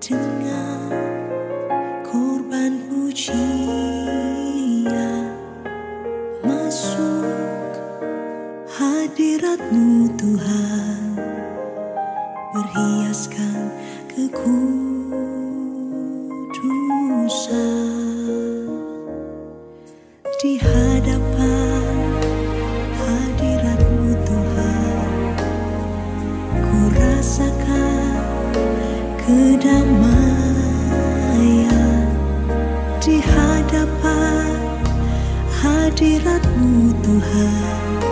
dengan korban pujian masuk hadirat-Mu Tuhan, berhiaskan kekudusan di hadapan hadirat-Mu Tuhan. Ku rasakan kedamaian di hadapan hadirat-Mu Tuhan.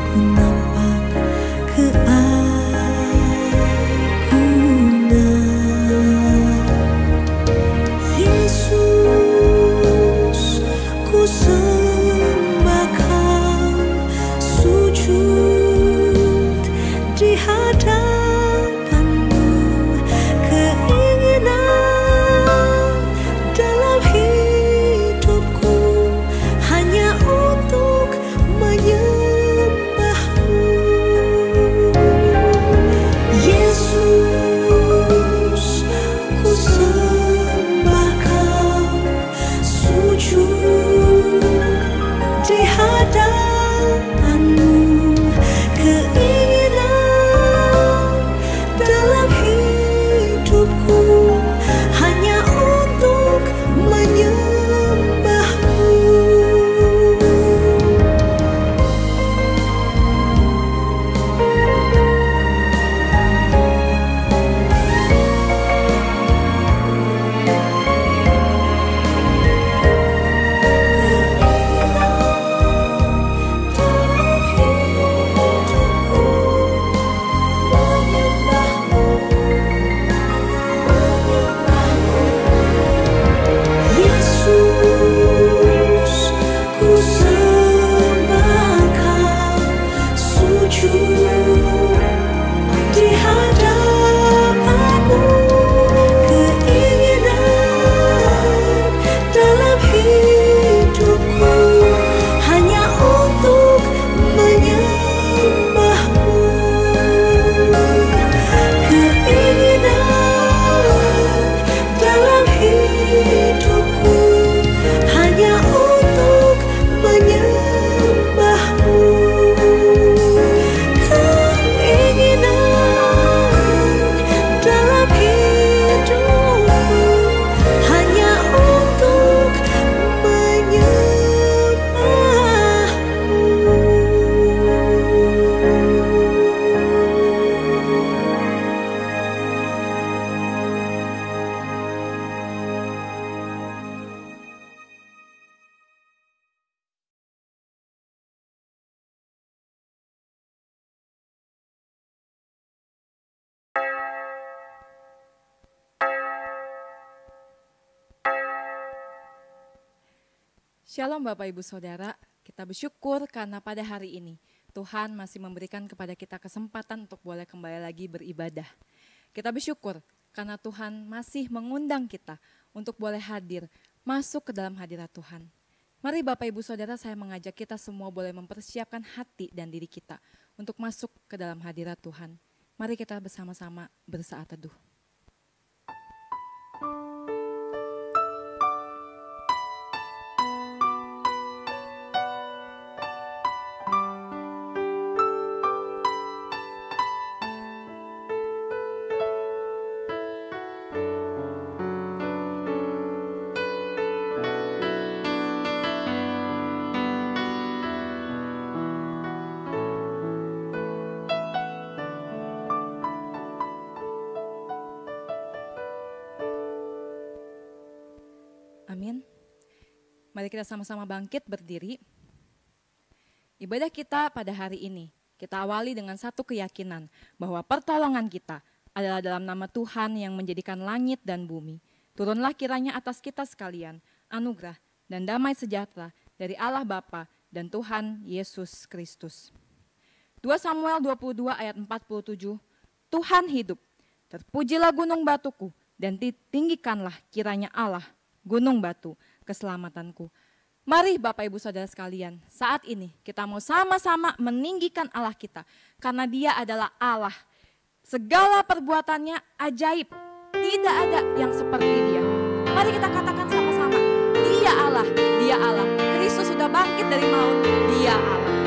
Ku nampak keagungan Yesus. Ku sembah Kau, sujud di hadapan-Mu. Keinginan dalam hidupku hanya untuk menyembah-Mu. Yesus, ku sembah Kau, sujud di hadapan-Mu. Keinginan dalam hidupku hanya untuk menyembah-Mu. Yesus, ku sembah Kau, sujud di hadapan-Mu. Keinginan dalam hidupku hanya untuk menyembah-Mu. Keinginan dalam hidupku hanya untuk menyembah-Mu. Keinginan dalam hidupku hanya untuk Shalom Bapak Ibu Saudara, kita bersyukur karena pada hari ini Tuhan masih memberikan kepada kita kesempatan untuk boleh kembali lagi beribadah. Kita bersyukur karena Tuhan masih mengundang kita untuk boleh hadir, masuk ke dalam hadirat Tuhan. Mari Bapak Ibu Saudara, saya mengajak kita semua boleh mempersiapkan hati dan diri kita untuk masuk ke dalam hadirat Tuhan. Mari kita bersama-sama bersaat teduh. Amin. Mari kita sama-sama bangkit berdiri. Ibadah kita pada hari ini, kita awali dengan satu keyakinan bahwa pertolongan kita adalah dalam nama Tuhan yang menjadikan langit dan bumi. Turunlah kiranya atas kita sekalian anugerah dan damai sejahtera dari Allah Bapa dan Tuhan Yesus Kristus. 2 Samuel 22 ayat 47, Tuhan hidup, terpujilah gunung batuku dan ditinggikanlah kiranya Allah, gunung batu keselamatanku. Mari Bapak Ibu Saudara sekalian, saat ini kita mau sama-sama meninggikan Allah kita. Karena Dia adalah Allah Segala perbuatannya ajaib. Tidak ada yang seperti dia. Mari kita katakan sama-sama. Dia Allah, dia Allah. Kristus sudah bangkit dari maut, dia Allah.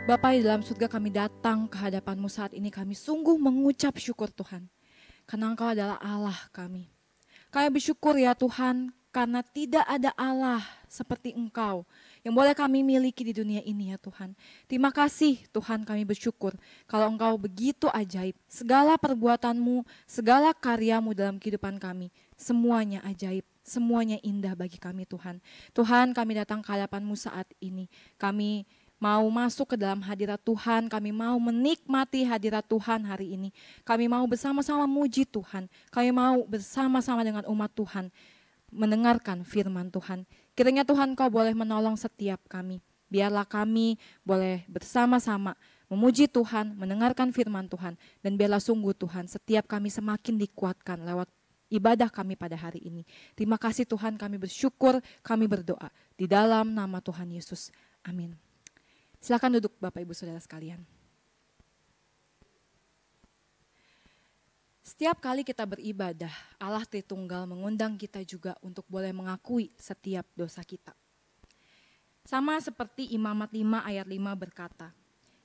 Bapa di dalam surga, kami datang ke hadapan-Mu saat ini, kami sungguh mengucap syukur Tuhan. Karena Engkau adalah Allah kami. Kami bersyukur ya Tuhan, karena tidak ada Allah seperti Engkau yang boleh kami miliki di dunia ini ya Tuhan. Terima kasih Tuhan, kami bersyukur kalau Engkau begitu ajaib. Segala perbuatan-Mu, segala karya-Mu dalam kehidupan kami, semuanya ajaib, semuanya indah bagi kami Tuhan. Tuhan, kami datang ke hadapan-Mu saat ini. Kami mau masuk ke dalam hadirat Tuhan, kami mau menikmati hadirat Tuhan hari ini. Kami mau bersama-sama muji Tuhan, kami mau bersama-sama dengan umat Tuhan mendengarkan firman Tuhan. Kiranya Tuhan Kau boleh menolong setiap kami. Biarlah kami boleh bersama-sama memuji Tuhan, mendengarkan firman Tuhan. Dan biarlah sungguh Tuhan setiap kami semakin dikuatkan lewat ibadah kami pada hari ini. Terima kasih Tuhan, kami bersyukur, kami berdoa di dalam nama Tuhan Yesus. Amin. Silakan duduk Bapak Ibu Saudara sekalian. Setiap kali kita beribadah, Allah Tritunggal mengundang kita juga untuk boleh mengakui setiap dosa kita. Sama seperti Imamat 5 ayat 5 berkata,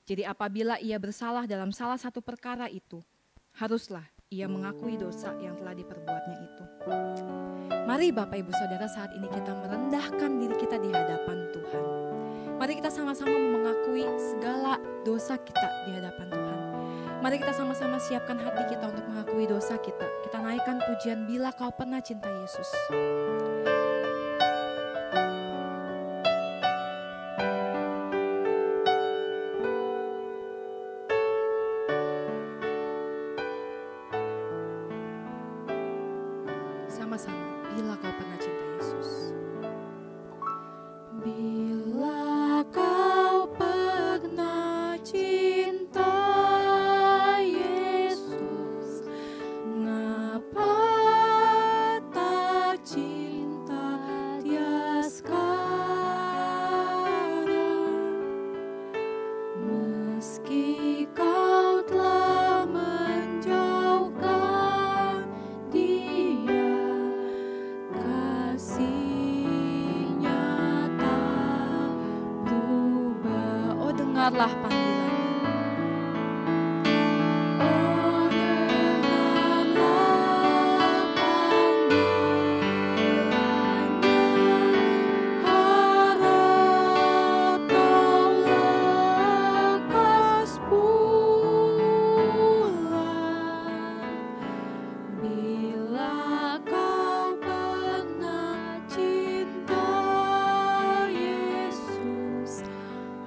jadi apabila ia bersalah dalam salah satu perkara itu, haruslah ia mengakui dosa yang telah diperbuatnya itu. Mari Bapak Ibu Saudara, saat ini kita merendahkan diri kita di hadapan Tuhan. Mari kita sama-sama mengakui segala dosa kita di hadapan Tuhan. Mari kita sama-sama siapkan hati kita untuk mengakui dosa kita. Kita naikkan pujian Bila Kau Pernah Cinta Yesus. Sama-sama, bila kau pernah cinta Yesus. Bila kau pernah cinta Yesus, ngapa tak cinta Dia sekarang? Meski kau telah menjauhkan Dia, kasih-Nya tak berubah. Oh, dengarlah panggilannya. Oh, dengarlah panggilannya. Harap kau lekas pulang. Bila kau pernah cinta Yesus,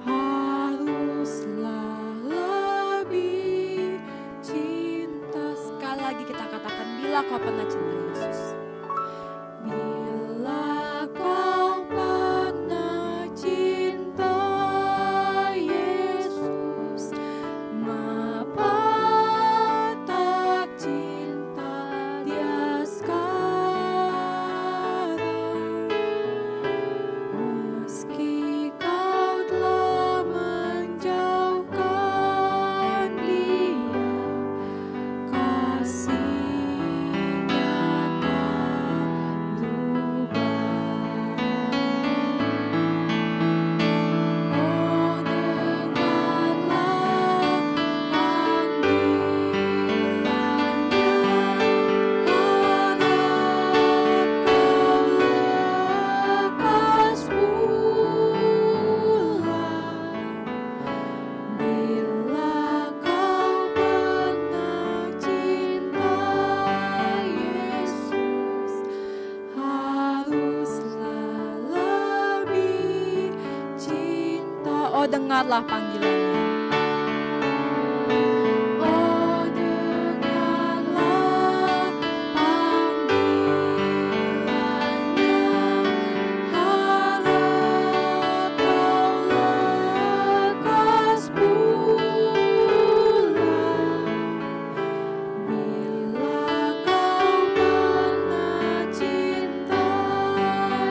haruslah lebih cinta. Sekali lagi kita katakan, bila kau pernah cinta Yesus. Bila kau pernah cinta Yesus, mengapa tak cinta Dia sekarang? Meski kau telah menjauhkan Dia, kasih-Nya tak berubah. Oh, dengarlah panggilannya. Harap kau lekas pulang. Bila kau pernah cinta Yesus, haruslah lebih cinta. Oh, dengarlah panggilannya. Oh, dengarlah panggilannya. Harap kau lekas pulang. Bila kau pernah cinta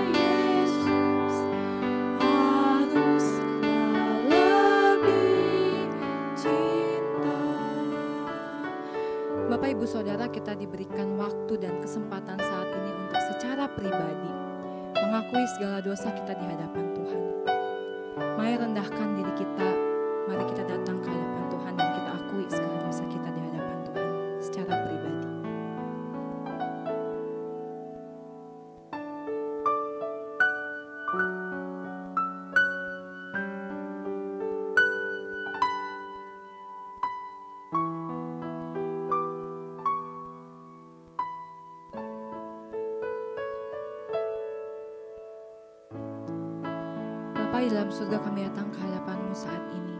Yesus, haruslah lebih cinta. Bapak Ibu Saudara, kita diberikan waktu dan kesempatan saat ini untuk secara pribadi mengakui segala dosa kita di hadapan Tuhan. Mari rendahkan diri kita, mari kita datang ke hadapan Tuhan dan kita akui segala dosa kita di hadapan Tuhan secara pribadi. Bapa di dalam surga, kami datang ke hadapan-Mu saat ini.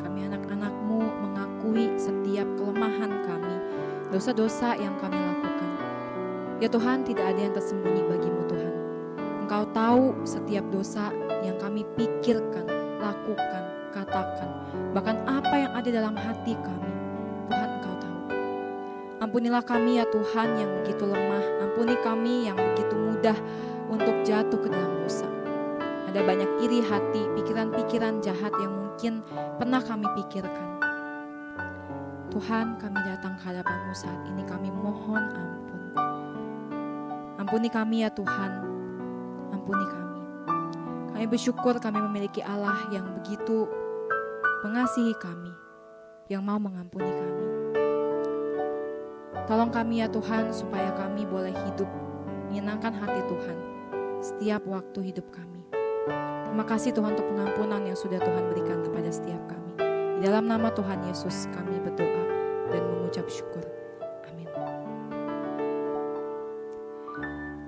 Kami anak-anak-Mu mengakui setiap kelemahan kami, dosa-dosa yang kami lakukan. Ya Tuhan, tidak ada yang tersembunyi bagi-Mu Tuhan. Engkau tahu setiap dosa yang kami pikirkan, lakukan, katakan, bahkan apa yang ada dalam hati kami. Tuhan, Engkau tahu. Ampunilah kami ya Tuhan yang begitu lemah, ampuni kami yang begitu mudah untuk jatuh ke dalam dosa. Ada banyak iri hati, pikiran-pikiran jahat yang mungkin pernah kami pikirkan. Tuhan, kami datang ke hadapan-Mu saat ini, kami mohon ampun. Ampuni kami ya Tuhan, ampuni kami. Kami bersyukur kami memiliki Allah yang begitu mengasihi kami, yang mau mengampuni kami. Tolong kami ya Tuhan, supaya kami boleh hidup menyenangkan hati Tuhan setiap waktu hidup kami. Terima kasih Tuhan untuk pengampunan yang sudah Tuhan berikan kepada setiap kami. Di dalam nama Tuhan Yesus kami berdoa dan mengucap syukur. Amin.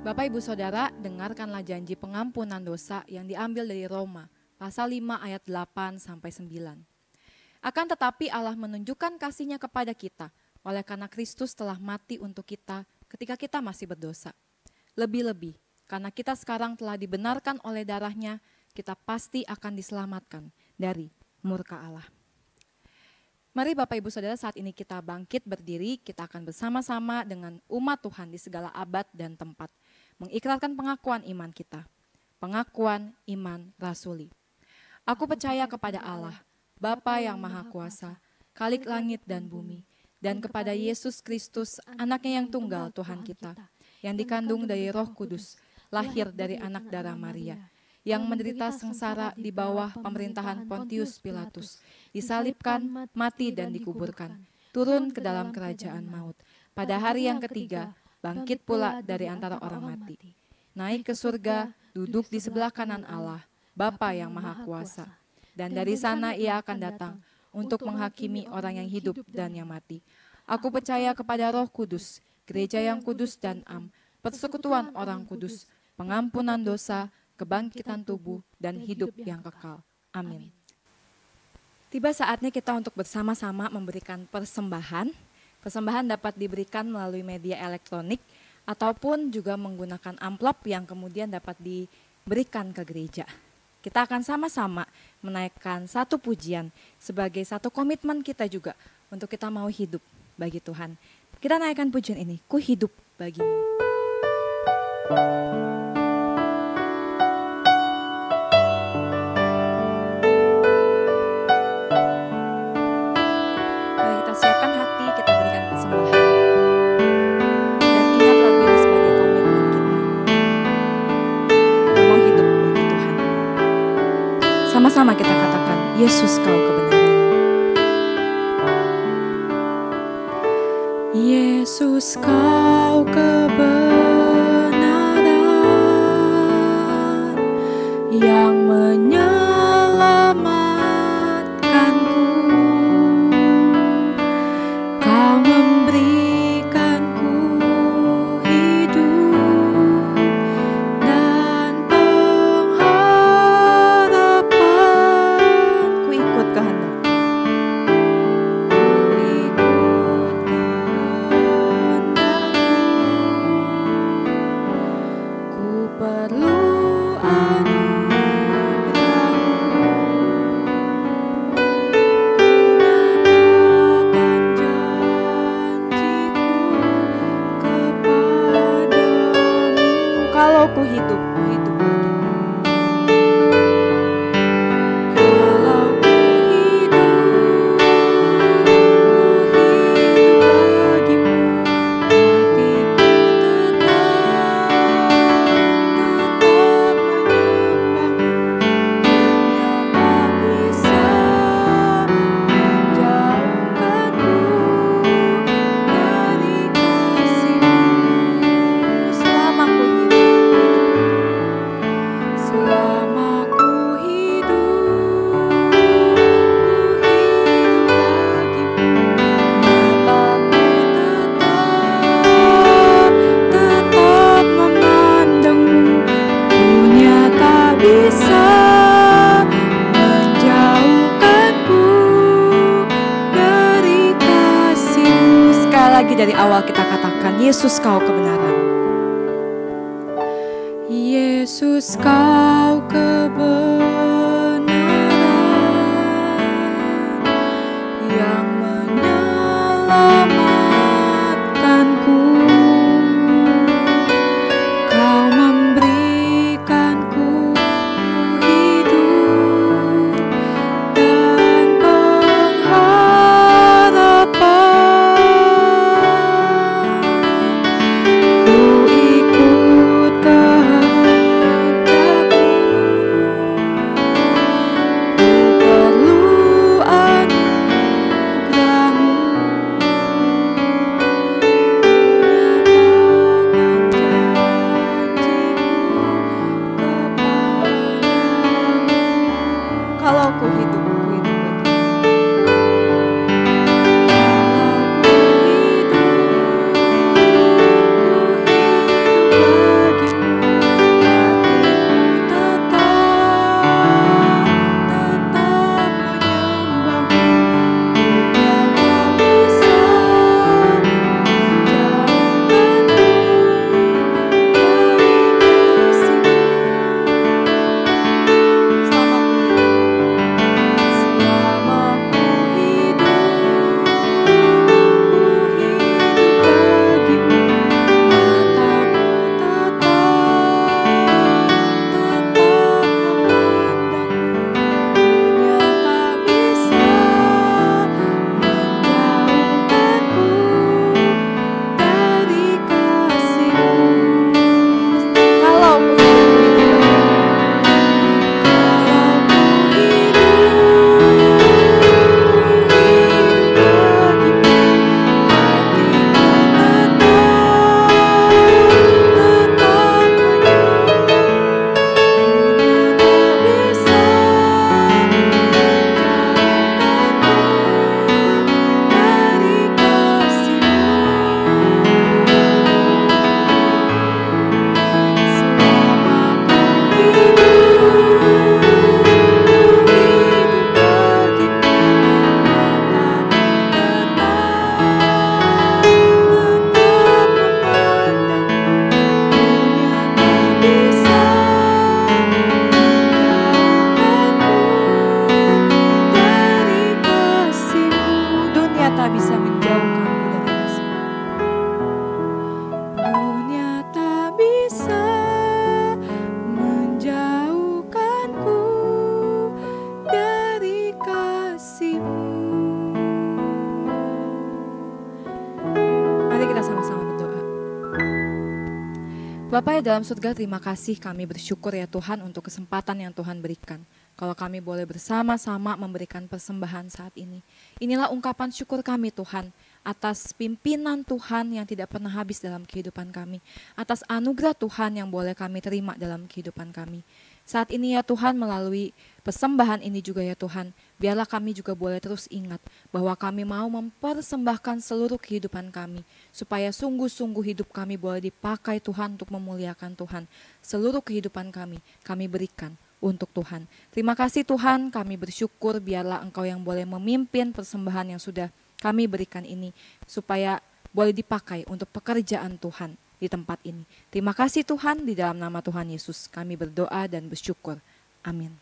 Bapak Ibu Saudara, dengarkanlah janji pengampunan dosa yang diambil dari Roma, pasal 5 ayat 8 sampai 9. Akan tetapi Allah menunjukkan kasih-Nya kepada kita, oleh karena Kristus telah mati untuk kita ketika kita masih berdosa. Lebih-lebih, karena kita sekarang telah dibenarkan oleh darah-Nya, kita pasti akan diselamatkan dari murka Allah. Mari Bapak Ibu Saudara, saat ini kita bangkit berdiri, kita akan bersama-sama dengan umat Tuhan di segala abad dan tempat, mengikrarkan pengakuan iman kita, pengakuan iman rasuli. Aku percaya kepada Allah, Bapa yang Maha Kuasa, Khalik langit dan bumi, dan kepada Yesus Kristus, anaknya yang tunggal Tuhan kita, yang dikandung dari Roh Kudus, lahir dari anak darah Maria, yang menderita sengsara di bawah pemerintahan Pontius Pilatus, disalibkan, mati dan dikuburkan, turun ke dalam kerajaan maut. Pada hari yang ketiga, bangkit pula dari antara orang mati. Naik ke surga, duduk di sebelah kanan Allah, Bapa yang Maha Kuasa. Dan dari sana Ia akan datang untuk menghakimi orang yang hidup dan yang mati. Aku percaya kepada Roh Kudus, gereja yang kudus dan am, persekutuan orang kudus, pengampunan dosa, kebangkitan tubuh, dan hidup yang kekal. Amin. Tiba saatnya kita untuk bersama-sama memberikan persembahan. Persembahan dapat diberikan melalui media elektronik ataupun juga menggunakan amplop yang kemudian dapat diberikan ke gereja. Kita akan sama-sama menaikkan satu pujian sebagai satu komitmen kita juga untuk kita mau hidup bagi Tuhan. Kita naikkan pujian ini, Ku hidup bagimu. Sama-sama kita katakan, Yesus kau kebenaran. Yesus kau kebenaran yang menyelamatkanku. Kau memberikanku hidup dan pengharapan. Ku ikut kehendak-Mu. Ku perlu ku hidup bagimu. Kalau ku hidup bagimu, hatiku tetap menyembahmu. Dunia tak bisa menjauhkanku dari kasih-Mu. Selama ku hidup, selama ku hidup bagimu. Mataku tetap memandangmu. Dunia tak bisa menjauhkanku dari kasih-Mu. Sekali lagi dari awal kita katakan, Yesus kau kebenaran. Yesus kau kebenaran yang menyelamatkanku. Kau memberikanku hidup dan pengharapan. Ku ikut kehendak-Mu. bisa menjauhkanku dari kasih-Mu. Dunia tak bisa menjauhkanku dari kasih-Mu. Mari kita sama-sama berdoa. Bapa yang dalam surga, terima kasih, kami bersyukur ya Tuhan untuk kesempatan yang Tuhan berikan. Kalau kami boleh bersama-sama memberikan persembahan saat ini. Inilah ungkapan syukur kami Tuhan, atas pimpinan Tuhan yang tidak pernah habis dalam kehidupan kami. Atas anugerah Tuhan yang boleh kami terima dalam kehidupan kami. Saat ini ya Tuhan, melalui persembahan ini juga ya Tuhan, biarlah kami juga boleh terus ingat bahwa kami mau mempersembahkan seluruh kehidupan kami, supaya sungguh-sungguh hidup kami boleh dipakai Tuhan untuk memuliakan Tuhan. Seluruh kehidupan kami berikan untuk Tuhan. Terima kasih Tuhan, kami bersyukur biarlah Engkau yang boleh memimpin persembahan yang sudah kami berikan ini, supaya boleh dipakai untuk pekerjaan Tuhan di tempat ini. Terima kasih Tuhan, di dalam nama Tuhan Yesus kami berdoa dan bersyukur. Amin.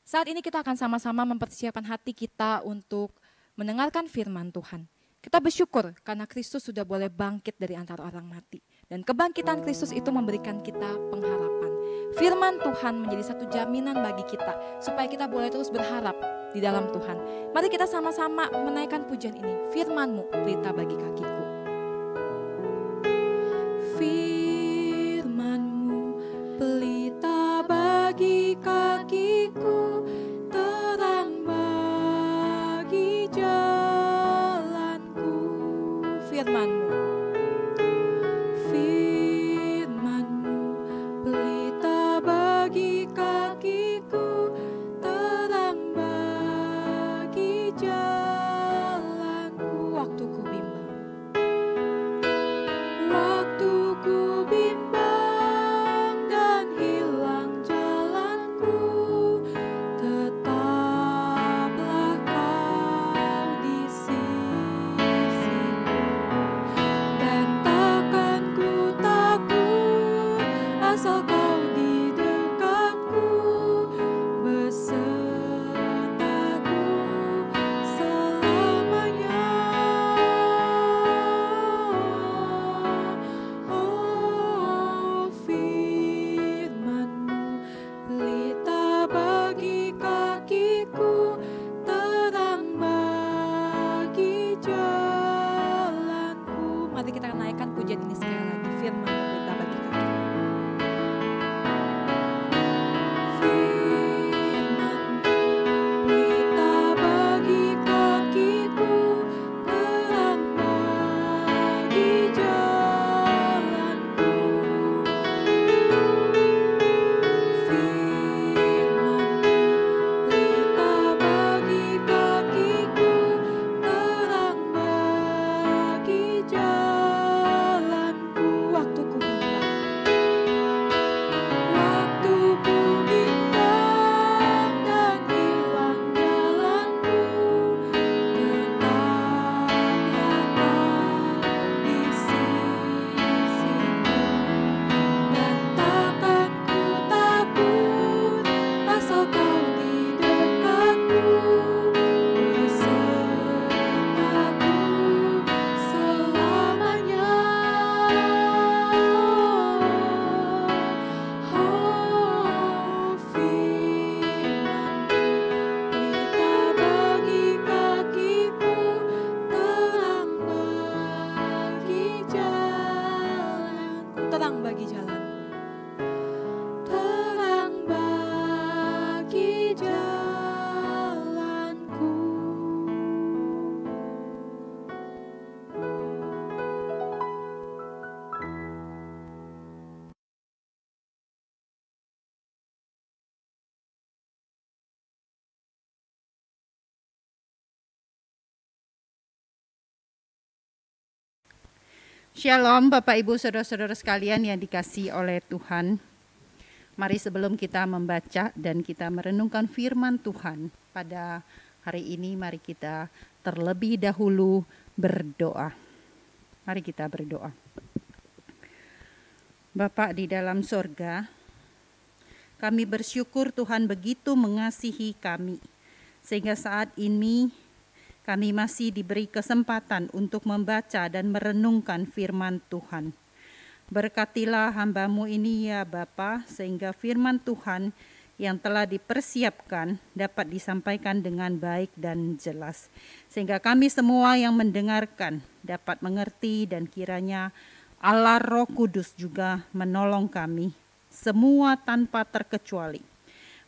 Saat ini kita akan sama-sama mempersiapkan hati kita untuk mendengarkan firman Tuhan. Kita bersyukur karena Kristus sudah boleh bangkit dari antara orang mati. Dan kebangkitan Kristus itu memberikan kita pengharapan. Firman Tuhan menjadi satu jaminan bagi kita, supaya kita boleh terus berharap di dalam Tuhan. Mari kita sama-sama menaikkan pujian ini. Firman-Mu, pelita bagi kakiku. Firman-Mu, pelita bagi kakiku, terang bagi jalanku. Firman-Mu, Firman-Mu, pelita bagi kakiku, terang bagi jalanku. Waktu ku bimbang, waktu ku bimbang dan hilang jalanku, tetaplah Kau di sisiku, dan takkan ku takut asal Kau di dekatku, besertaku selamanya. Oh, firman-Mu, pelita bagi kakiku, terang bagi jalanku. Mari kita naikkan pujian ini sekali lagi. Firman-Mu, pelita bagi kakiku. Firman-Mu, pelita bagi kakiku, terang bagi jalanku. Firman-Mu, pelita bagi kakiku, terang bagi jalanku. Waktu ku bimbang, waktu ku bimbang dan hilang jalanku, tetaplah Kau di sisiku, dan takkan ku takut asal Kau di dekatku, besertaku selamanya. Oh, firman-Mu, pelita bagi kakiku, terang bagi jalanku. Terang bagi jalanku. Terang bagi jalanku. Shalom Bapak Ibu Saudara-saudara sekalian yang dikasihi oleh Tuhan. Mari sebelum kita membaca dan kita merenungkan firman Tuhan pada hari ini, mari kita terlebih dahulu berdoa. Mari kita berdoa. Bapa di dalam sorga, kami bersyukur Tuhan begitu mengasihi kami, Sehingga saat ini kami masih diberi kesempatan untuk membaca dan merenungkan firman Tuhan. Berkatilah hamba-Mu ini ya Bapa, sehingga firman Tuhan yang telah dipersiapkan dapat disampaikan dengan baik dan jelas. Sehingga kami semua yang mendengarkan dapat mengerti, dan kiranya Allah Roh Kudus juga menolong kami semua tanpa terkecuali.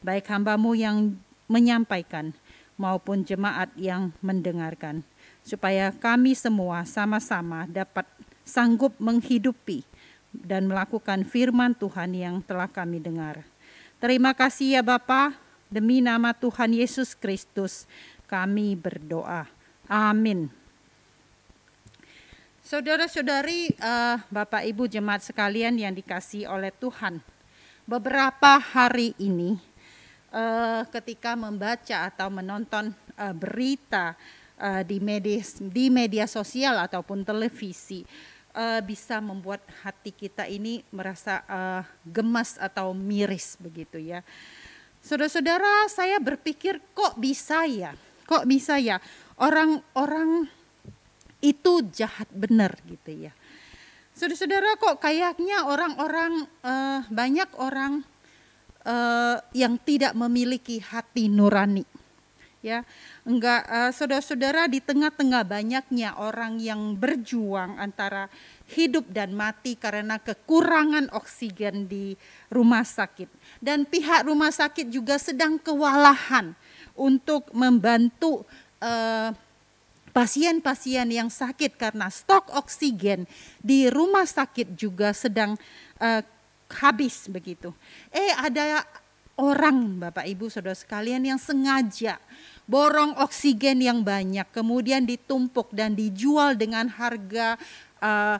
Baik hamba-Mu yang menyampaikan maupun jemaat yang mendengarkan, supaya kami semua sama-sama dapat sanggup menghidupi dan melakukan firman Tuhan yang telah kami dengar. Terima kasih ya Bapa, demi nama Tuhan Yesus Kristus kami berdoa. Amin. Saudara-saudari, Bapak Ibu jemaat sekalian yang dikasihi oleh Tuhan, beberapa hari ini ketika membaca atau menonton berita di media sosial ataupun televisi, bisa membuat hati kita ini merasa gemas atau miris begitu ya. Saudara-saudara, saya berpikir kok bisa ya orang-orang itu jahat benar gitu ya. Saudara-saudara, kok kayaknya orang-orang banyak orang yang tidak memiliki hati nurani, ya enggak. Saudara-saudara, di tengah-tengah banyaknya orang yang berjuang antara hidup dan mati karena kekurangan oksigen di rumah sakit, dan pihak rumah sakit juga sedang kewalahan untuk membantu pasien-pasien yang sakit karena stok oksigen di rumah sakit juga sedang habis begitu. Ada orang, Bapak Ibu Saudara sekalian, yang sengaja borong oksigen yang banyak, kemudian ditumpuk dan dijual dengan harga 2-3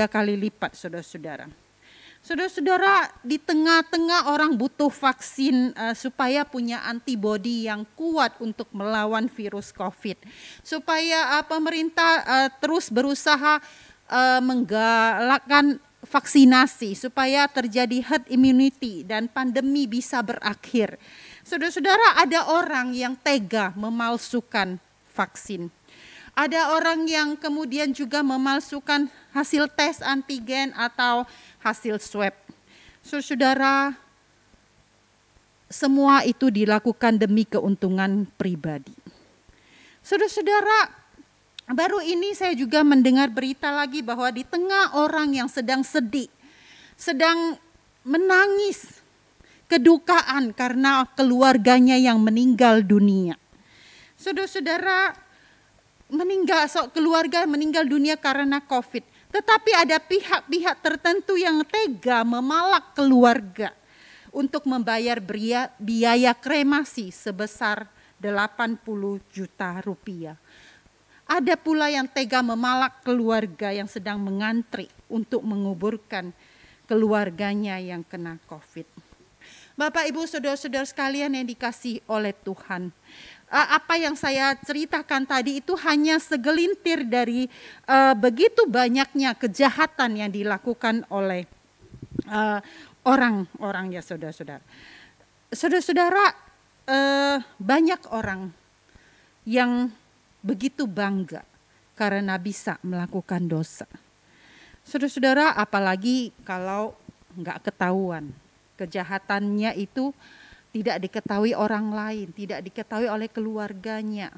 kali lipat, saudara-saudara. Saudara-saudara, di tengah-tengah orang butuh vaksin supaya punya antibodi yang kuat untuk melawan virus COVID, supaya pemerintah terus berusaha menggalakkan vaksinasi supaya terjadi herd immunity dan pandemi bisa berakhir. Saudara-saudara, ada orang yang tega memalsukan vaksin. Ada orang yang kemudian juga memalsukan hasil tes antigen atau hasil swab. Saudara, semua itu dilakukan demi keuntungan pribadi. Saudara-saudara, baru ini saya juga mendengar berita lagi bahwa di tengah orang yang sedang sedih, sedang menangis kedukaan karena keluarganya yang meninggal dunia. Saudara-saudara, keluarga meninggal dunia karena COVID. Tetapi ada pihak-pihak tertentu yang tega memalak keluarga untuk membayar biaya kremasi sebesar 80 juta rupiah. Ada pula yang tega memalak keluarga yang sedang mengantri untuk menguburkan keluarganya yang kena COVID. Bapak, Ibu, saudara-saudara sekalian yang dikasihi oleh Tuhan, apa yang saya ceritakan tadi itu hanya segelintir dari begitu banyaknya kejahatan yang dilakukan oleh orang-orang ya saudara-saudara. Saudara-saudara, banyak orang yang begitu bangga karena bisa melakukan dosa. Saudara-saudara, apalagi kalau enggak ketahuan, kejahatannya itu tidak diketahui orang lain, tidak diketahui oleh keluarganya.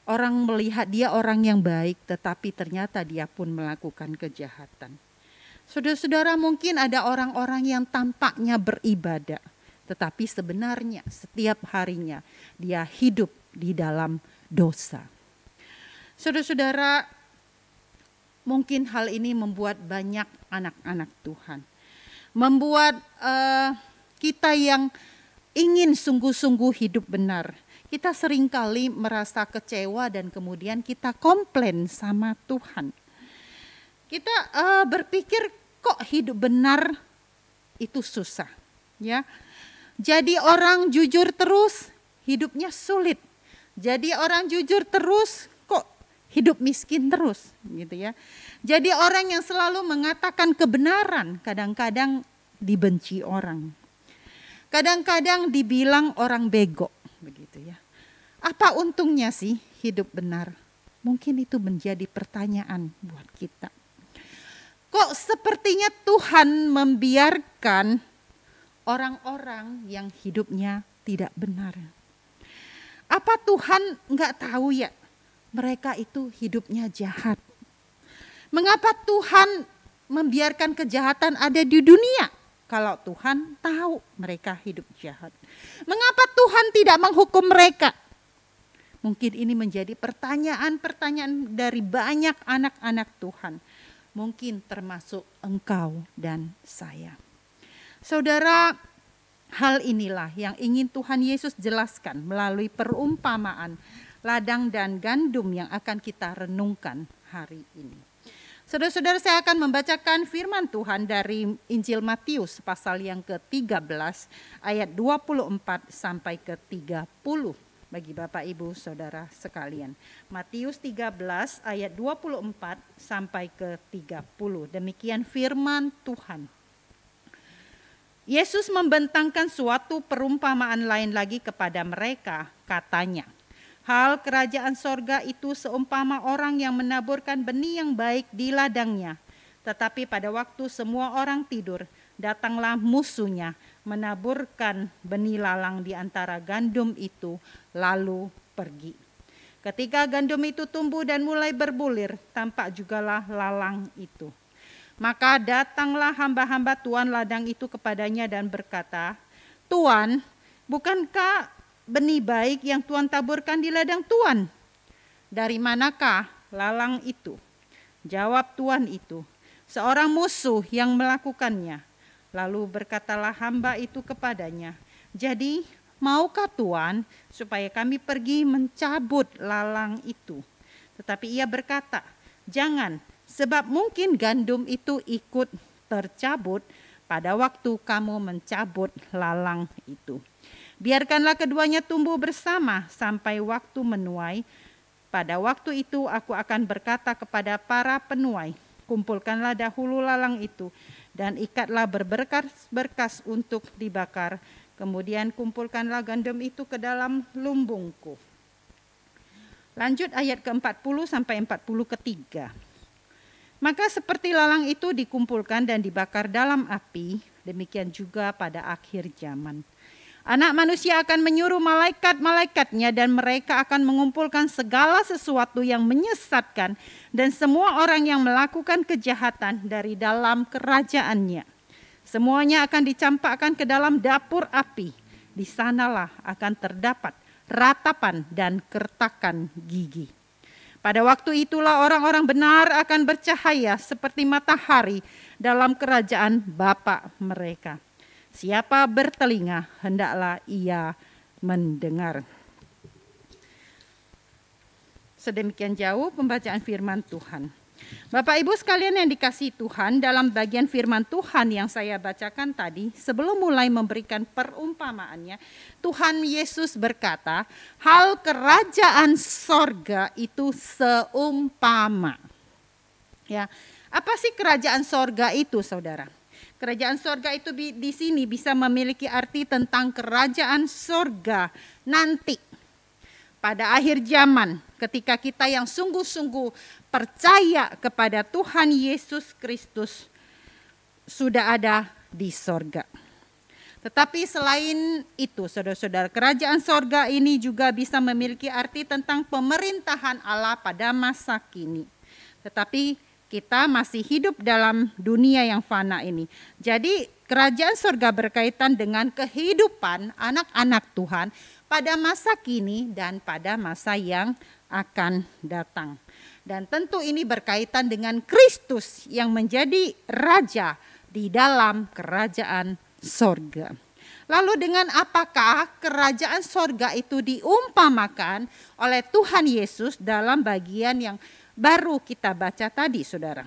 Orang melihat dia orang yang baik, tetapi ternyata dia pun melakukan kejahatan. Saudara-saudara, mungkin ada orang-orang yang tampaknya beribadah, tetapi sebenarnya setiap harinya dia hidup di dalam dosa. Saudara-saudara, mungkin hal ini membuat banyak anak-anak Tuhan, membuat kita yang ingin sungguh-sungguh hidup benar, kita seringkali merasa kecewa dan kemudian kita komplain sama Tuhan. Kita berpikir kok hidup benar itu susah, ya. Jadi orang jujur terus hidupnya sulit. Jadi orang jujur terus kok hidup miskin terus, gitu ya. Jadi orang yang selalu mengatakan kebenaran kadang-kadang dibenci orang. Kadang-kadang dibilang orang bego, begitu Apa untungnya sih hidup benar? Mungkin itu menjadi pertanyaan buat kita. Kok sepertinya Tuhan membiarkan orang-orang yang hidupnya tidak benar? Apa Tuhan nggak tahu ya mereka itu hidupnya jahat? Mengapa Tuhan membiarkan kejahatan ada di dunia kalau Tuhan tahu mereka hidup jahat? Mengapa Tuhan tidak menghukum mereka? Mungkin ini menjadi pertanyaan-pertanyaan dari banyak anak-anak Tuhan. Mungkin termasuk engkau dan saya. Saudara, hal inilah yang ingin Tuhan Yesus jelaskan melalui perumpamaan ladang dan gandum yang akan kita renungkan hari ini. Saudara-saudara, saya akan membacakan firman Tuhan dari Injil Matius pasal yang ke-13 ayat 24 sampai ke-30 bagi Bapak Ibu Saudara sekalian. Matius 13 ayat 24 sampai ke-30. Demikian firman Tuhan. Yesus membentangkan suatu perumpamaan lain lagi kepada mereka, katanya, hal kerajaan sorga itu seumpama orang yang menaburkan benih yang baik di ladangnya. Tetapi pada waktu semua orang tidur, datanglah musuhnya, menaburkan benih lalang di antara gandum itu, lalu pergi. Ketika gandum itu tumbuh dan mulai berbulir, tampak jugalah lalang itu. Maka datanglah hamba-hamba tuan ladang itu kepadanya dan berkata, Tuan, bukankah benih baik yang Tuan taburkan di ladang Tuan? Dari manakah lalang itu? Jawab tuan itu, seorang musuh yang melakukannya. Lalu berkatalah hamba itu kepadanya, jadi maukah Tuan supaya kami pergi mencabut lalang itu? Tetapi ia berkata, jangan, sebab mungkin gandum itu ikut tercabut pada waktu kamu mencabut lalang itu. Biarkanlah keduanya tumbuh bersama sampai waktu menuai. Pada waktu itu aku akan berkata kepada para penuai, kumpulkanlah dahulu lalang itu dan ikatlah berberkas-berkas untuk dibakar. Kemudian kumpulkanlah gandum itu ke dalam lumbungku. Lanjut ayat ke-40 sampai 43. Maka seperti lalang itu dikumpulkan dan dibakar dalam api, demikian juga pada akhir zaman. Anak manusia akan menyuruh malaikat-malaikatnya dan mereka akan mengumpulkan segala sesuatu yang menyesatkan dan semua orang yang melakukan kejahatan dari dalam kerajaannya. Semuanya akan dicampakkan ke dalam dapur api. Di sanalah akan terdapat ratapan dan kertakan gigi. Pada waktu itulah orang-orang benar akan bercahaya seperti matahari dalam kerajaan Bapa mereka. Siapa bertelinga, hendaklah ia mendengar. Sedemikian jauh pembacaan firman Tuhan. Bapak Ibu sekalian yang dikasihi Tuhan, dalam bagian firman Tuhan yang saya bacakan tadi, sebelum mulai memberikan perumpamaannya, Tuhan Yesus berkata, hal kerajaan sorga itu seumpama. Ya, apa sih kerajaan sorga itu, saudara? Kerajaan sorga itu di sini bisa memiliki arti tentang kerajaan sorga nanti. Pada akhir zaman, ketika kita yang sungguh-sungguh percaya kepada Tuhan Yesus Kristus sudah ada di sorga. Tetapi selain itu, saudara-saudara, kerajaan sorga ini juga bisa memiliki arti tentang pemerintahan Allah pada masa kini. Tetapi kita masih hidup dalam dunia yang fana ini. Jadi kerajaan sorga berkaitan dengan kehidupan anak-anak Tuhan pada masa kini dan pada masa yang akan datang. Dan tentu ini berkaitan dengan Kristus yang menjadi raja di dalam kerajaan sorga. Lalu dengan apakah kerajaan sorga itu diumpamakan oleh Tuhan Yesus dalam bagian yang baru kita baca tadi, saudara.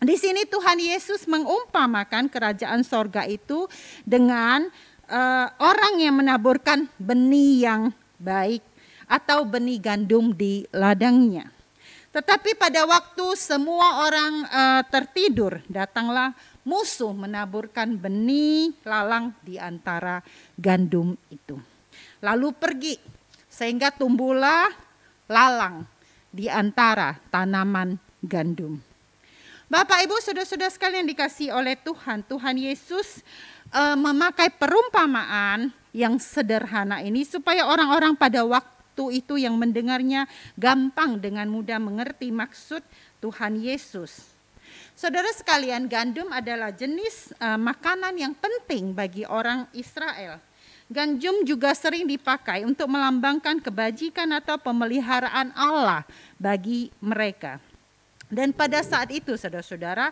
Di sini Tuhan Yesus mengumpamakan kerajaan sorga itu dengan orang yang menaburkan benih yang baik atau benih gandum di ladangnya. Tetapi pada waktu semua orang tertidur, datanglah musuh menaburkan benih lalang di antara gandum itu. Lalu pergi. sehingga tumbuhlah lalang di antara tanaman gandum. Bapak, Ibu, saudara-saudara sekalian dikasihi oleh Tuhan, Tuhan Yesus memakai perumpamaan yang sederhana ini supaya orang-orang pada waktu itu yang mendengarnya gampang dengan mudah mengerti maksud Tuhan Yesus. Saudara sekalian, gandum adalah jenis makanan yang penting bagi orang Israel. Gandum juga sering dipakai untuk melambangkan kebajikan atau pemeliharaan Allah bagi mereka. Dan pada saat itu, saudara-saudara,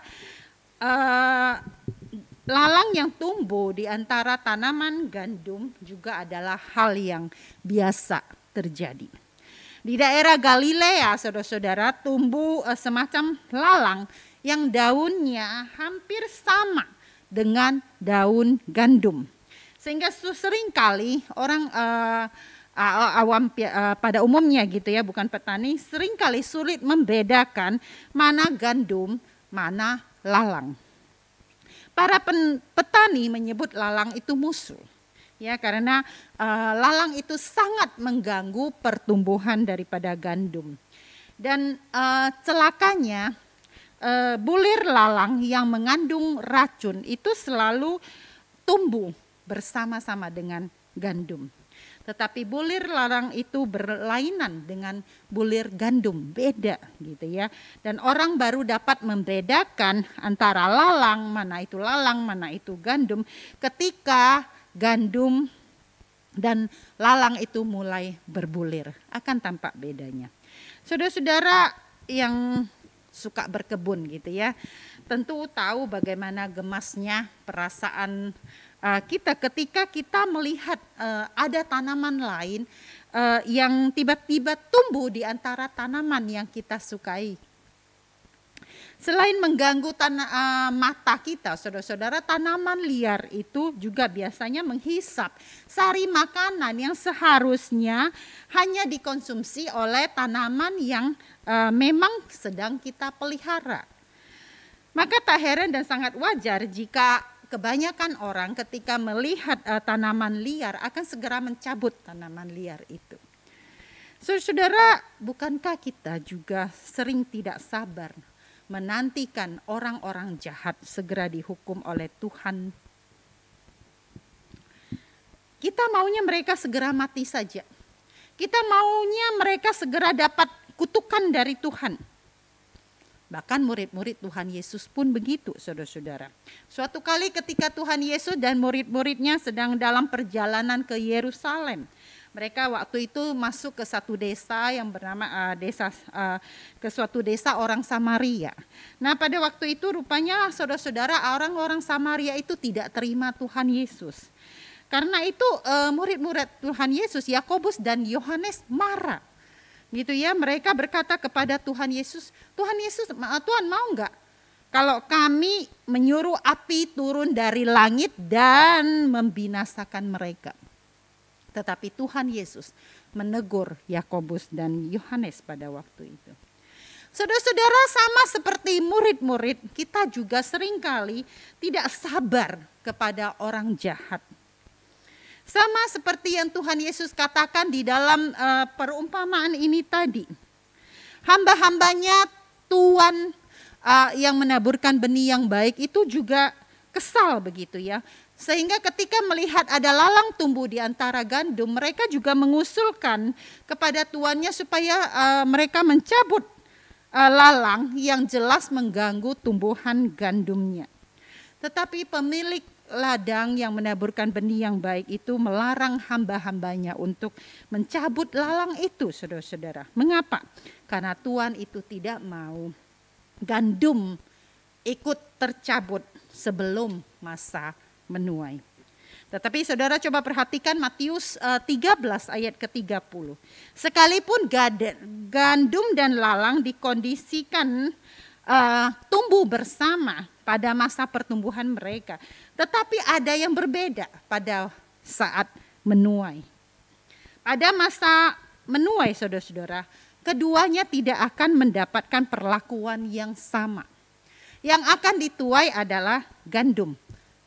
lalang yang tumbuh di antara tanaman gandum juga adalah hal yang biasa terjadi. Di daerah Galilea, saudara-saudara, tumbuh semacam lalang yang daunnya hampir sama dengan daun gandum. Sehingga seringkali orang awam pada umumnya gitu ya, bukan petani, seringkali sulit membedakan mana gandum, mana lalang. Para petani menyebut lalang itu musuh. Ya, karena lalang itu sangat mengganggu pertumbuhan daripada gandum. Dan celakanya bulir lalang yang mengandung racun itu selalu tumbuh bersama-sama dengan gandum. Tetapi bulir lalang itu berlainan dengan bulir gandum, beda gitu ya. Dan orang baru dapat membedakan antara lalang, mana itu gandum, ketika gandum dan lalang itu mulai berbulir, akan tampak bedanya. Saudara-saudara yang suka berkebun gitu ya, tentu tahu bagaimana gemasnya perasaan kita ketika kita melihat ada tanaman lain yang tiba-tiba tumbuh di antara tanaman yang kita sukai. Selain mengganggu mata kita, saudara-saudara, tanaman liar itu juga biasanya menghisap sari makanan yang seharusnya hanya dikonsumsi oleh tanaman yang memang sedang kita pelihara. Maka tak heran dan sangat wajar jika kebanyakan orang ketika melihat tanaman liar akan segera mencabut tanaman liar itu. Saudara, bukankah kita juga sering tidak sabar menantikan orang-orang jahat segera dihukum oleh Tuhan? Kita maunya mereka segera mati saja. Kita maunya mereka segera dapat kutukan dari Tuhan. Bahkan murid-murid Tuhan Yesus pun begitu, saudara-saudara. Suatu kali ketika Tuhan Yesus dan murid-muridnya sedang dalam perjalanan ke Yerusalem, mereka waktu itu masuk ke satu desa yang bernama ke suatu desa orang Samaria. Nah, pada waktu itu rupanya saudara-saudara, orang-orang Samaria itu tidak terima Tuhan Yesus. Karena itu murid-murid Tuhan Yesus, Yakobus dan Yohanes marah. Gitu ya, mereka berkata kepada Tuhan Yesus, Tuhan mau enggak kalau kami menyuruh api turun dari langit dan membinasakan mereka? Tetapi Tuhan Yesus menegur Yakobus dan Yohanes pada waktu itu. Saudara-saudara, sama seperti murid-murid, kita juga seringkali tidak sabar kepada orang jahat. Sama seperti yang Tuhan Yesus katakan di dalam perumpamaan ini tadi. Hamba-hambanya Tuhan yang menaburkan benih yang baik itu juga kesal begitu ya. Sehingga ketika melihat ada lalang tumbuh di antara gandum, mereka juga mengusulkan kepada tuannya supaya mereka mencabut lalang yang jelas mengganggu tumbuhan gandumnya. Tetapi pemilik ladang yang menaburkan benih yang baik itu melarang hamba-hambanya untuk mencabut lalang itu, saudara-saudara. Mengapa? Karena Tuhan itu tidak mau gandum ikut tercabut sebelum masa menuai. Tetapi saudara coba perhatikan Matius 13 ayat ke-30. Sekalipun gandum dan lalang dikondisikan tumbuh bersama pada masa pertumbuhan mereka, tetapi ada yang berbeda pada saat menuai. Pada masa menuai, saudara-saudara, keduanya tidak akan mendapatkan perlakuan yang sama. Yang akan dituai adalah gandum,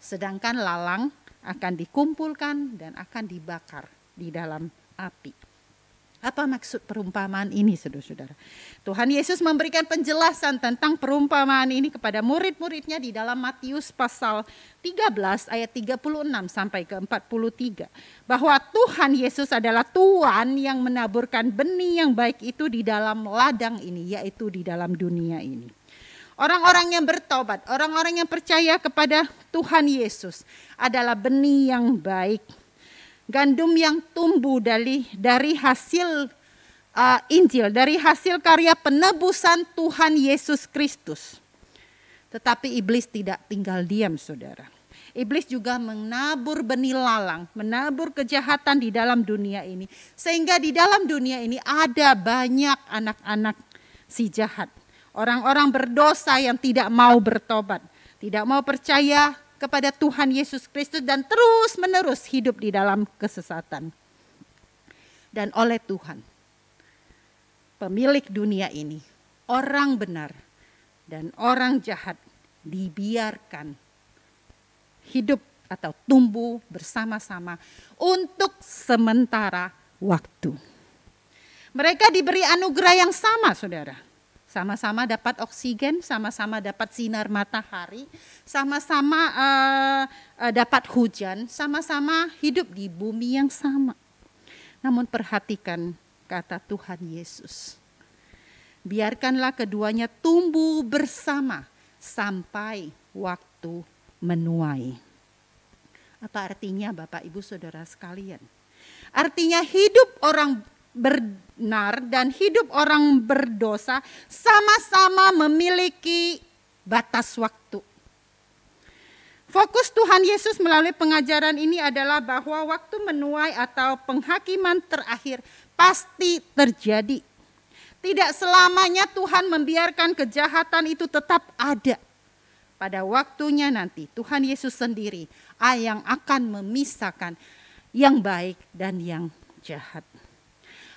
sedangkan lalang akan dikumpulkan dan akan dibakar di dalam api. Apa maksud perumpamaan ini, saudara-saudara? Tuhan Yesus memberikan penjelasan tentang perumpamaan ini kepada murid-muridnya di dalam Matius pasal 13 ayat 36 sampai ke 43. Bahwa Tuhan Yesus adalah Tuhan yang menaburkan benih yang baik itu di dalam ladang ini, yaitu di dalam dunia ini. Orang-orang yang bertobat, orang-orang yang percaya kepada Tuhan Yesus adalah benih yang baik. Gandum yang tumbuh dari hasil Injil, dari hasil karya penebusan Tuhan Yesus Kristus. Tetapi iblis tidak tinggal diam, saudara. Iblis juga menabur benih lalang, menabur kejahatan di dalam dunia ini. Sehingga di dalam dunia ini ada banyak anak-anak si jahat. Orang-orang berdosa yang tidak mau bertobat, tidak mau percaya kepada Tuhan Yesus Kristus dan terus-menerus hidup di dalam kesesatan. Dan oleh Tuhan, pemilik dunia ini, orang benar dan orang jahat dibiarkan hidup atau tumbuh bersama-sama untuk sementara waktu. Mereka diberi anugerah yang sama, saudara. Sama-sama dapat oksigen, sama-sama dapat sinar matahari, sama-sama dapat hujan, sama-sama hidup di bumi yang sama. Namun perhatikan kata Tuhan Yesus. Biarkanlah keduanya tumbuh bersama sampai waktu menuai. Apa artinya Bapak Ibu Saudara sekalian? Artinya hidup orang benar dan hidup orang berdosa sama-sama memiliki batas waktu. Fokus Tuhan Yesus melalui pengajaran ini adalah bahwa waktu menuai atau penghakiman terakhir pasti terjadi. Tidak selamanya Tuhan membiarkan kejahatan itu tetap ada. Pada waktunya nanti Tuhan Yesus sendiri yang akan memisahkan yang baik dan yang jahat.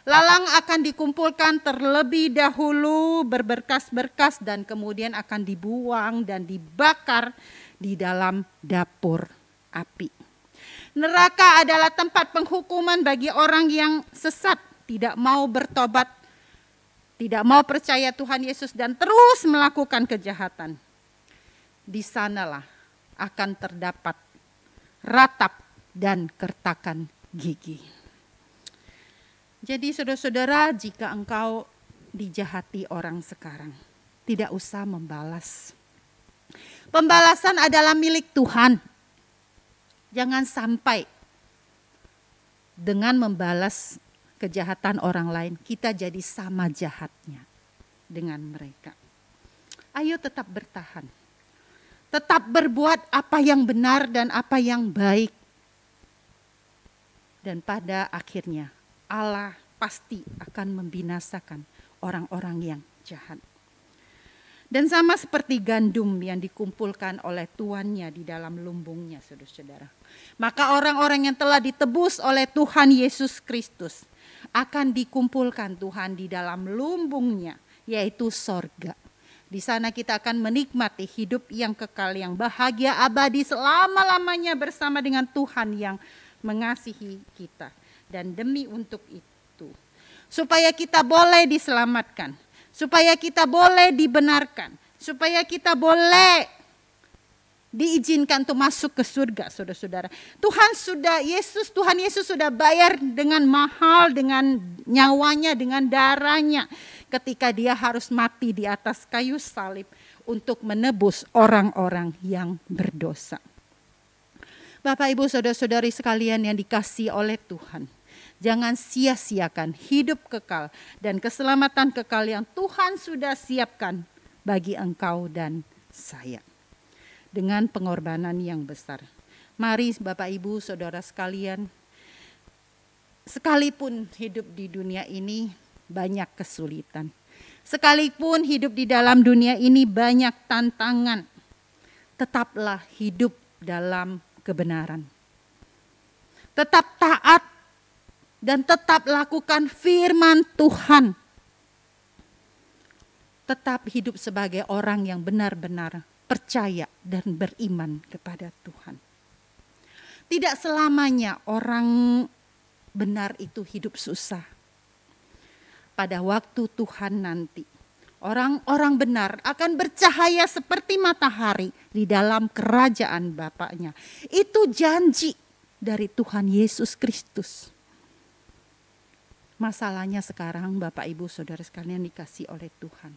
Lalang akan dikumpulkan terlebih dahulu berberkas-berkas dan kemudian akan dibuang dan dibakar di dalam dapur api. Neraka adalah tempat penghukuman bagi orang yang sesat, tidak mau bertobat, tidak mau percaya Tuhan Yesus dan terus melakukan kejahatan. Di sanalah akan terdapat ratap dan kertakan gigi. Jadi saudara-saudara, jika engkau dijahati orang sekarang, tidak usah membalas. Pembalasan adalah milik Tuhan. Jangan sampai dengan membalas kejahatan orang lain, kita jadi sama jahatnya dengan mereka. Ayo tetap bertahan. Tetap berbuat apa yang benar dan apa yang baik. Dan pada akhirnya Allah pasti akan membinasakan orang-orang yang jahat. Dan sama seperti gandum yang dikumpulkan oleh tuannya di dalam lumbungnya, saudara-saudara. Maka orang-orang yang telah ditebus oleh Tuhan Yesus Kristus akan dikumpulkan Tuhan di dalam lumbungnya, yaitu sorga. Di sana kita akan menikmati hidup yang kekal, yang bahagia abadi selama-lamanya bersama dengan Tuhan yang mengasihi kita. Dan demi untuk itu, supaya kita boleh diselamatkan, supaya kita boleh dibenarkan, supaya kita boleh diizinkan untuk masuk ke surga, saudara-saudara. Tuhan Yesus sudah bayar dengan mahal, dengan nyawanya, dengan darahnya, ketika dia harus mati di atas kayu salib untuk menebus orang-orang yang berdosa. Bapak, Ibu, saudara-saudari sekalian yang dikasihi oleh Tuhan, jangan sia-siakan hidup kekal dan keselamatan kekal yang Tuhan sudah siapkan bagi engkau dan saya. Dengan pengorbanan yang besar. Mari Bapak Ibu Saudara sekalian, sekalipun hidup di dunia ini banyak kesulitan. Sekalipun hidup di dalam dunia ini banyak tantangan, tetaplah hidup dalam kebenaran. Tetap taat dan tetap lakukan firman Tuhan. Tetap hidup sebagai orang yang benar-benar percaya dan beriman kepada Tuhan. Tidak selamanya orang benar itu hidup susah. pada waktu Tuhan nanti, orang-orang benar akan bercahaya seperti matahari di dalam kerajaan Bapaknya. Itu janji dari Tuhan Yesus Kristus. Masalahnya sekarang Bapak Ibu Saudara sekalian dikasih oleh Tuhan,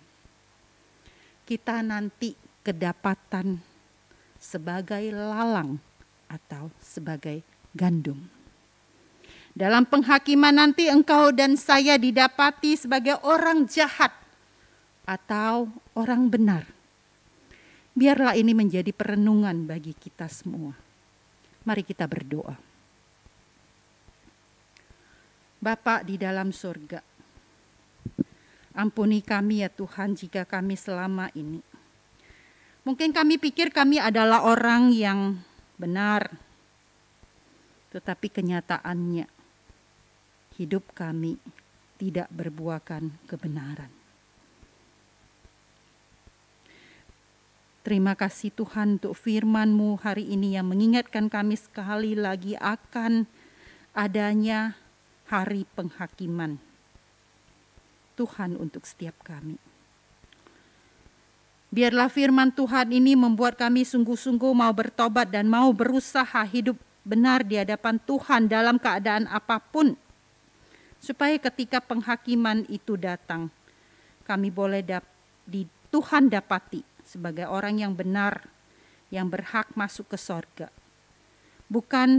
kita nanti kedapatan sebagai lalang atau sebagai gandum. Dalam penghakiman nanti engkau dan saya didapati sebagai orang jahat atau orang benar. Biarlah ini menjadi perenungan bagi kita semua. Mari kita berdoa. Bapa di dalam surga, ampuni kami ya Tuhan jika kami selama ini, mungkin kami pikir kami adalah orang yang benar, tetapi kenyataannya hidup kami tidak berbuahkan kebenaran. Terima kasih Tuhan untuk firman-Mu hari ini yang mengingatkan kami sekali lagi akan adanya hari penghakiman Tuhan untuk setiap kami. Biarlah firman Tuhan ini membuat kami sungguh-sungguh mau bertobat dan mau berusaha hidup benar di hadapan Tuhan dalam keadaan apapun. Supaya ketika penghakiman itu datang, kami boleh Tuhan dapati sebagai orang yang benar, yang berhak masuk ke sorga.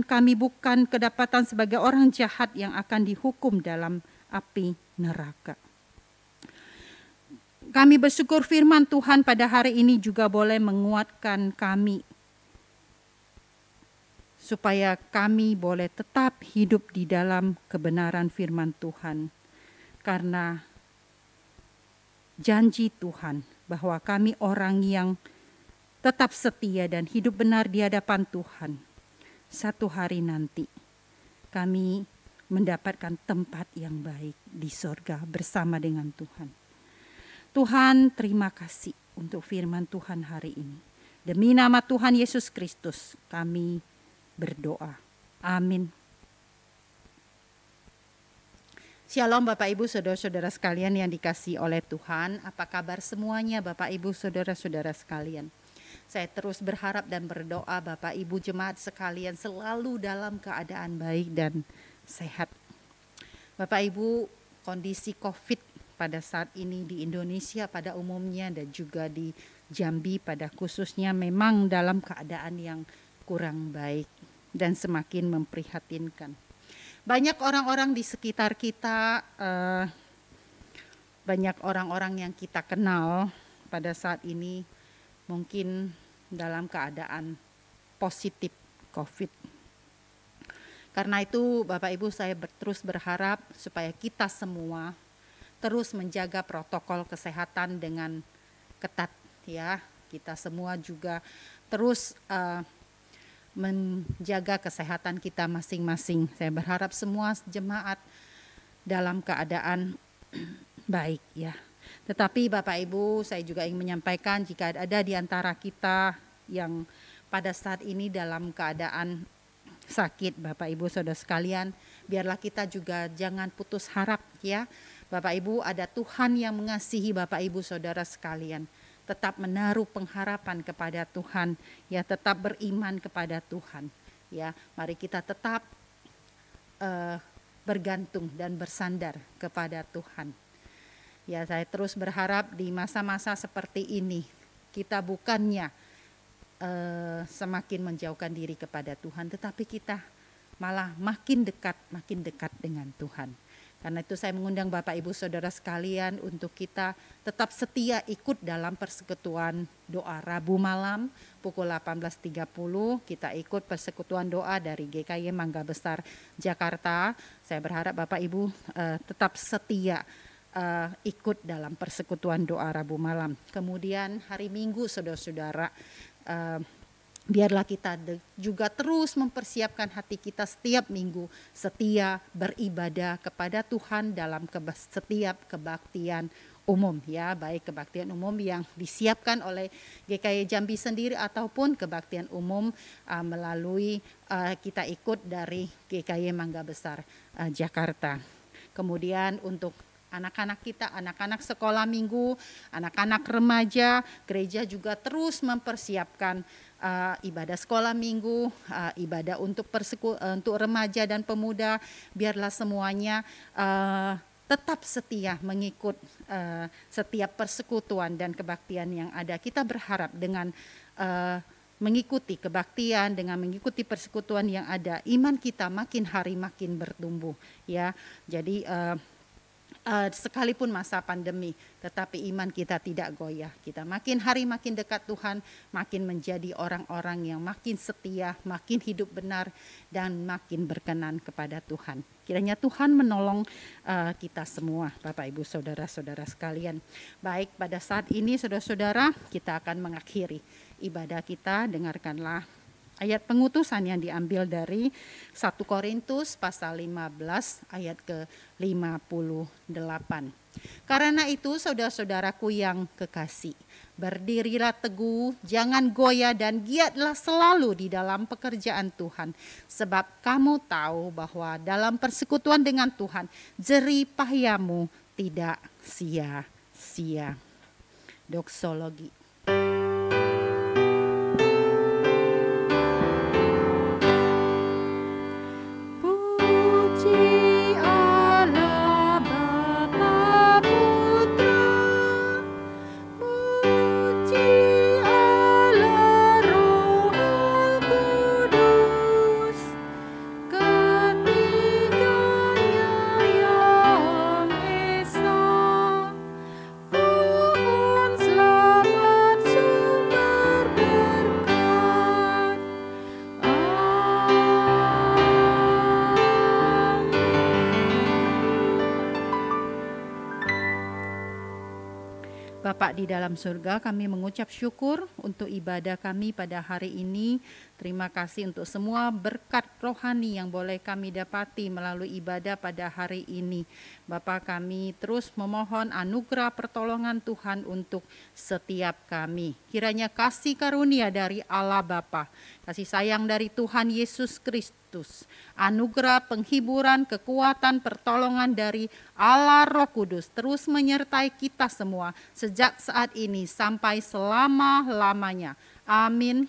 Kami bukan kedapatan sebagai orang jahat yang akan dihukum dalam api neraka. Kami bersyukur firman Tuhan pada hari ini juga boleh menguatkan kami, supaya kami boleh tetap hidup di dalam kebenaran firman Tuhan. Karena janji Tuhan bahwa kami orang yang tetap setia dan hidup benar di hadapan Tuhan, satu hari nanti kami mendapatkan tempat yang baik di sorga bersama dengan Tuhan. Tuhan, terima kasih untuk firman Tuhan hari ini. Demi nama Tuhan Yesus Kristus kami berdoa. Amin. Shalom Bapak Ibu Saudara-saudara sekalian yang dikasihi oleh Tuhan. Apa kabar semuanya Bapak Ibu Saudara-saudara sekalian? Saya terus berharap dan berdoa Bapak Ibu jemaat sekalian selalu dalam keadaan baik dan sehat. Bapak Ibu, kondisi COVID pada saat ini di Indonesia pada umumnya dan juga di Jambi pada khususnya memang dalam keadaan yang kurang baik dan semakin memprihatinkan. Banyak orang-orang di sekitar kita, banyak orang-orang yang kita kenal pada saat ini mungkin dalam keadaan positif COVID. Karena itu Bapak Ibu saya terus berharap supaya kita semua terus menjaga protokol kesehatan dengan ketat ya. Kita semua juga terus menjaga kesehatan kita masing-masing. Saya berharap semua jemaat dalam keadaan baik ya. Tetapi Bapak Ibu saya juga ingin menyampaikan jika ada di antara kita yang pada saat ini dalam keadaan sakit Bapak Ibu Saudara sekalian, biarlah kita juga jangan putus harap ya. Bapak Ibu, ada Tuhan yang mengasihi Bapak Ibu Saudara sekalian. Tetap menaruh pengharapan kepada Tuhan, ya tetap beriman kepada Tuhan. Ya, mari kita tetap bergantung dan bersandar kepada Tuhan. Ya, saya terus berharap di masa-masa seperti ini kita bukannya semakin menjauhkan diri kepada Tuhan, tetapi kita malah makin dekat dengan Tuhan. Karena itu saya mengundang Bapak Ibu Saudara sekalian untuk kita tetap setia ikut dalam persekutuan doa Rabu malam pukul 18.30. Kita ikut persekutuan doa dari GKY Mangga Besar Jakarta. Saya berharap Bapak Ibu tetap setia ikut dalam persekutuan doa Rabu malam. Kemudian hari Minggu saudara-saudara, biarlah kita juga terus mempersiapkan hati kita setiap minggu setia beribadah kepada Tuhan dalam setiap kebaktian umum ya, baik kebaktian umum yang disiapkan oleh GKY Jambi sendiri ataupun kebaktian umum melalui kita ikut dari GKY Mangga Besar Jakarta. Kemudian untuk anak-anak kita, anak-anak sekolah minggu, anak-anak remaja. Gereja juga terus mempersiapkan ibadah sekolah minggu, ibadah untuk remaja dan pemuda. Biarlah semuanya tetap setia mengikut setiap persekutuan dan kebaktian yang ada. Kita berharap dengan mengikuti kebaktian, dengan mengikuti persekutuan yang ada, iman kita makin hari makin bertumbuh, ya. Jadi sekalipun masa pandemi, tetapi iman kita tidak goyah. Kita makin hari makin dekat Tuhan, makin menjadi orang-orang yang makin setia, makin hidup benar, dan makin berkenan kepada Tuhan. Kiranya Tuhan menolong kita semua, Bapak Ibu Saudara-saudara sekalian. Baik, pada saat ini saudara-saudara, kita akan mengakhiri ibadah kita. Dengarkanlah ayat pengutusan yang diambil dari 1 Korintus pasal 15 ayat ke-58. Karena itu saudara-saudaraku yang kekasih, berdirilah teguh, jangan goyah dan giatlah selalu di dalam pekerjaan Tuhan. Sebab kamu tahu bahwa dalam persekutuan dengan Tuhan, jerih payahmu tidak sia-sia. Doksologi. Bapak di dalam surga, kami mengucap syukur untuk ibadah kami pada hari ini. Terima kasih untuk semua berkat rohani yang boleh kami dapati melalui ibadah pada hari ini. Bapak, kami terus memohon anugerah pertolongan Tuhan untuk setiap kami. Kiranya kasih karunia dari Allah Bapa, kasih sayang dari Tuhan Yesus Kristus, anugerah penghiburan, kekuatan, pertolongan dari Allah Roh Kudus terus menyertai kita semua sejak saat ini sampai selama-lamanya. Amin.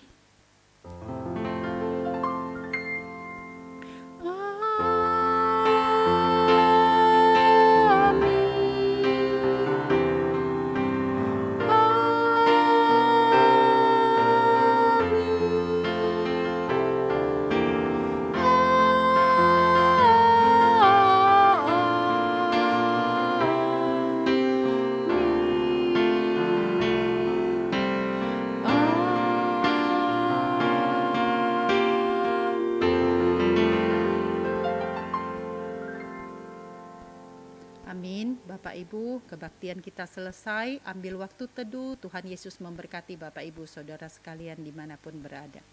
Amin. Bapak Ibu, kebaktian kita selesai. Ambil waktu teduh. Tuhan Yesus memberkati Bapak Ibu Saudara sekalian dimanapun berada.